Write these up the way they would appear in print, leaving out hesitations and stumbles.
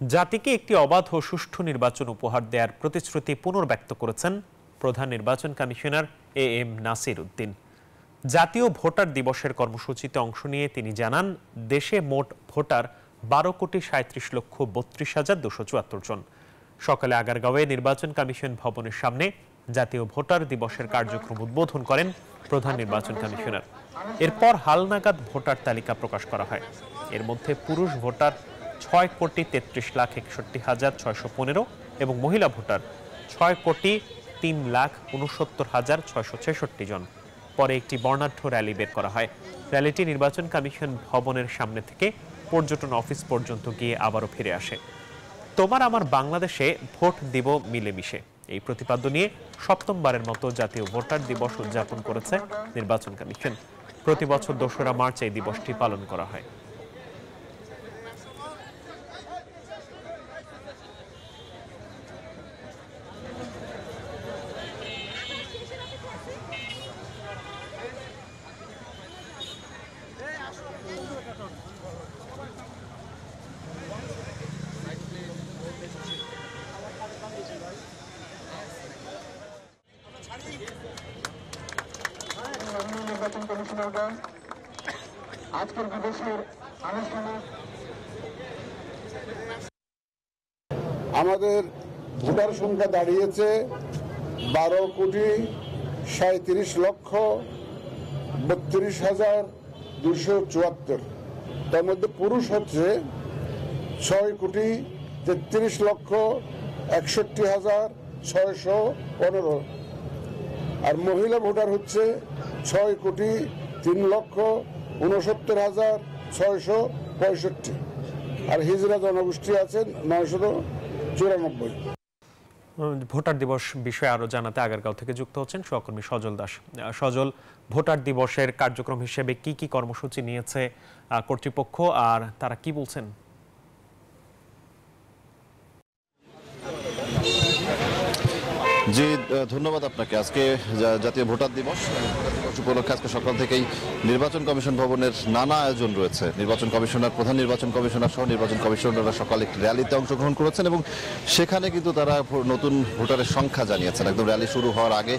জাতিকে একটি অবাধ ও সুষ্ঠু নির্বাচন উপহার দেওয়ার প্রতিশ্রুতি পুনর্ব্যক্ত করেছেন প্রধান নির্বাচন কমিশনার এম নাসির উদ্দিন। জাতীয় ভোটার দিবসের কর্মসূচিতে অংশ নিয়ে তিনি জানান, দেশে মোট ভোটার 12,37,32,274 জন। সকালে আগারগাঁওয়ে নির্বাচন কমিশন ভবনের সামনে জাতীয় ভোটার দিবসের কার্যক্রম উদ্বোধন করেন প্রধান নির্বাচন কমিশনার। এরপর হালনাগাদ ভোটার তালিকা প্রকাশ করা হয়। এর মধ্যে পুরুষ ভোটার 6,63,61,615 এবং মহিলা ভোটার 6,03,69,666 জন। পরে একটি বর্ণাঢ্য র্যালি বের করা হয়। র্যালিটি নির্বাচন কমিশন ভবনের সামনে থেকে পর্যটন অফিস পর্যন্ত গিয়ে আবারও ফিরে আসে। তোমার আমার বাংলাদেশে ভোট দিব মিলেমিশে, এই প্রতিপাদ্য নিয়ে সপ্তমবারের মতো জাতীয় ভোটার দিবস উদযাপন করেছে নির্বাচন কমিশন। প্রতি বছর ২রা মার্চ এই দিবসটি পালন করা হয়। নির্বাচন কমিশনারগণ আজকের দিবসের আনুষ্ঠানিক আমাদের ভোটার সংখ্যা দাঁড়িয়েছে 12,37,32,274। তার মধ্যে পুরুষ হচ্ছে 6,63,61,615 আর মহিলা ভোটার হচ্ছে 6,03,69,665 আর হিজড়া জনগোষ্ঠী আছেন 994। ভোটার দিবস বিষয়ে আরো জানাতে আগারগাঁও থেকে যুক্ত হচ্ছেন সহকর্মী সজল দাস। সজল, ভোটার দিবসের কার্যক্রম হিসেবে কি কি কর্মসূচি নিয়েছে কর্তৃপক্ষ আর তারা কি বলছেন? জি, ধন্যবাদ আপনাকে। আজকে জাতীয় ভোটার দিবস উপলক্ষে আজকে সকাল থেকেই নির্বাচন কমিশন ভবনের নানা আয়োজন রয়েছে। নির্বাচন কমিশনার, প্রধান নির্বাচন কমিশনার সহ নির্বাচন কমিশনাররা সকালে একটি র্যালিতে অংশগ্রহণ করেছেন এবং সেখানে কিন্তু তারা নতুন ভোটারের সংখ্যা জানিয়েছেন। একদম র্যালি শুরু হওয়ার আগে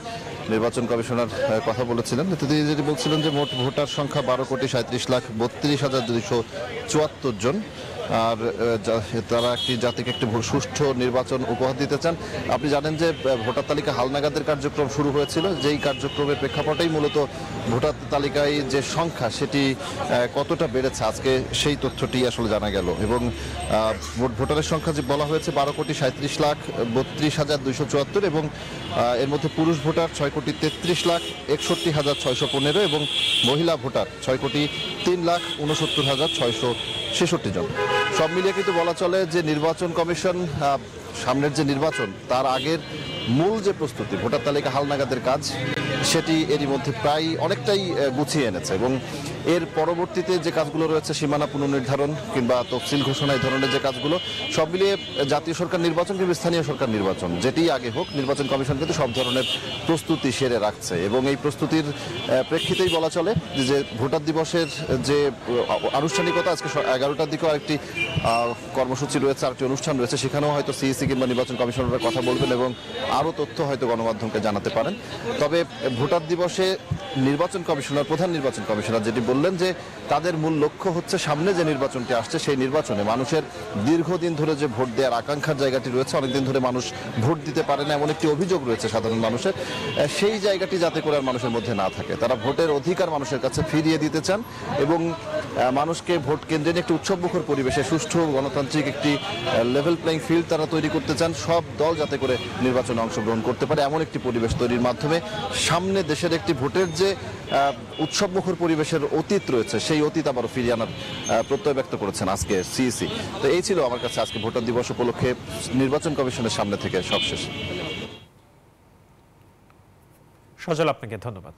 নির্বাচন কমিশনার কথা বলেছিলেন, তিনি যেটি বলছিলেন যে মোট ভোটার সংখ্যা 12,37,32,274 জন। আর তারা জাতিকে একটি সুষ্ঠু নির্বাচন উপহার দিতে চান। আপনি জানেন যে ভোটার তালিকা হালনাগাদের কার্যক্রম শুরু হয়েছিল, যেই কার্যক্রমের প্রেক্ষাপটেই মূলত ভোটার তালিকায় যে সংখ্যা সেটি কতটা বেড়েছে আজকে সেই তথ্যটি আসলে জানা গেল। এবং ভোটারের সংখ্যা যে বলা হয়েছে 12,37,32,274 এবং এর মধ্যে পুরুষ ভোটার 6,33,61,615 এবং মহিলা ভোটার 6,03,69,666 জন। সব মিলিয়ে কিন্তু বলা চলে যে নির্বাচন কমিশন সামনের যে নির্বাচন তার আগের মূল যে প্রস্তুতি ভোটার তালিকা হালনাগাদের কাজ সেটি এরই মধ্যে প্রায় অনেকটাই গুছিয়ে এনেছে এবং এর পরবর্তীতে যে কাজগুলো রয়েছে সীমানা পুনর্নির্ধারণ কিংবা তফসিল ঘোষণা এই ধরনের যে কাজগুলো সব মিলিয়ে জাতীয় সরকার নির্বাচন কিংবা স্থানীয় সরকার নির্বাচন যেটি আগে হোক, নির্বাচন কমিশন কিন্তু সব ধরনের প্রস্তুতি সেরে রাখছে এবং এই প্রস্তুতির প্রেক্ষিতেই বলা চলে যে ভোটার দিবসের যে আনুষ্ঠানিকতা আজকে 11টার দিকেও আরেকটি কর্মসূচি রয়েছে, আরেকটি অনুষ্ঠান রয়েছে, সেখানেও হয়তো সিইসি কিংবা নির্বাচন কমিশনাররা কথা বলবেন এবং আরও তথ্য হয়তো গণমাধ্যমকে জানাতে পারেন। তবে ভোটার দিবসে নির্বাচন কমিশনার, প্রধান নির্বাচন কমিশনার যেটি বললেন যে তাদের মূল লক্ষ্য হচ্ছে সামনে যে নির্বাচনটি আসছে সেই নির্বাচনে মানুষের দীর্ঘদিন ধরে যে ভোট দেওয়ার আকাঙ্ক্ষার জায়গাটি রয়েছে, অনেকদিন ধরে মানুষ ভোট দিতে পারে না এমন একটি অভিযোগ রয়েছে সাধারণ মানুষের, সেই জায়গাটি যাতে করে আর মানুষের মধ্যে না থাকে। তারা ভোটের অধিকার মানুষের কাছে ফিরিয়ে দিতে চান এবং মানুষকে ভোট কেন্দ্রে একটি উৎসবমুখর পরিবেশে সুষ্ঠু গণতান্ত্রিক একটি লেভেল প্লেইং ফিল্ড তারা তৈরি করতে চান। সব দল যাতে করে নির্বাচনে অংশগ্রহণ করতে পারে এমন একটি পরিবেশ তৈরির মাধ্যমে সামনে দেশের একটি ভোটের যে উৎসবমুখর পরিবেশের অতীত রয়েছে সেই অতীত আবারও ফিরিয়ে আনার প্রত্যয় ব্যক্ত করেছেন আজকে সিইসি। তো এই ছিল আমার কাছে আজকে ভোটার দিবস উপলক্ষে নির্বাচন কমিশনের সামনে থেকে সবশেষ। সজল, আপনাকে ধন্যবাদ।